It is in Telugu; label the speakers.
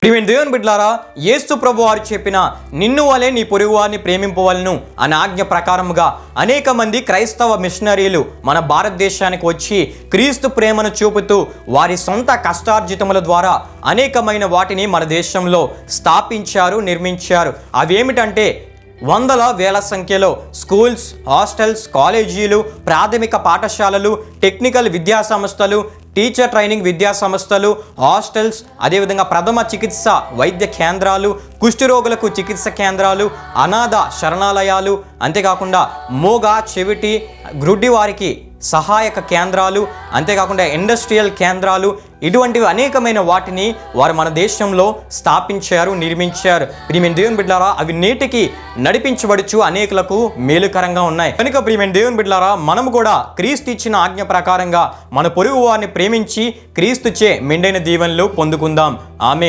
Speaker 1: ప్రియమైన దేవుని బిడ్డలారా, యేసు ప్రభు వారు చెప్పిన నిన్ను వలె నీ పొరుగు వారిని ప్రేమింపవలను అనే ఆజ్ఞ ప్రకారముగా అనేక మంది క్రైస్తవ మిషనరీలు మన భారతదేశానికి వచ్చి క్రీస్తు ప్రేమను చూపుతూ వారి సొంత కష్టార్జితముల ద్వారా అనేకమైన వాటిని మన దేశంలో స్థాపించారు, నిర్మించారు. అవేమిటంటే వందల వేల సంఖ్యలో స్కూల్స్, హాస్టల్స్, కాలేజీలు, ప్రాథమిక పాఠశాలలు, టెక్నికల్ విద్యా సంస్థలు, టీచర్ ట్రైనింగ్ విద్యా సంస్థలు, హాస్టల్స్, అదేవిధంగా ప్రథమ చికిత్స వైద్య కేంద్రాలు, కుష్ఠరోగులకు చికిత్స కేంద్రాలు, అనాథ శరణాలయాలు, అంతేకాకుండా మోగ, చెవిటి, గ్రుడ్డి వారికి సహాయక కేంద్రాలు, అంతేకాకుండా ఇండస్ట్రియల్ కేంద్రాలు, ఇటువంటివి అనేకమైన వాటిని వారు మన దేశంలో స్థాపించారు, నిర్మించారు. ప్రియమైన దేవుని బిడ్డలారా, అవి నేటికి నడిపించబడుచు అనేకులకు మేలుకరంగా ఉన్నాయి. కనుక ప్రియమైన దేవుని బిడ్డలారా, మనము కూడా క్రీస్తు ఇచ్చిన ఆజ్ఞ ప్రకారంగా మన పొరుగు వారిని ప్రేమించి క్రీస్తుచే మెండైన దీవెనలు పొందుకుందాం. ఆమేన్.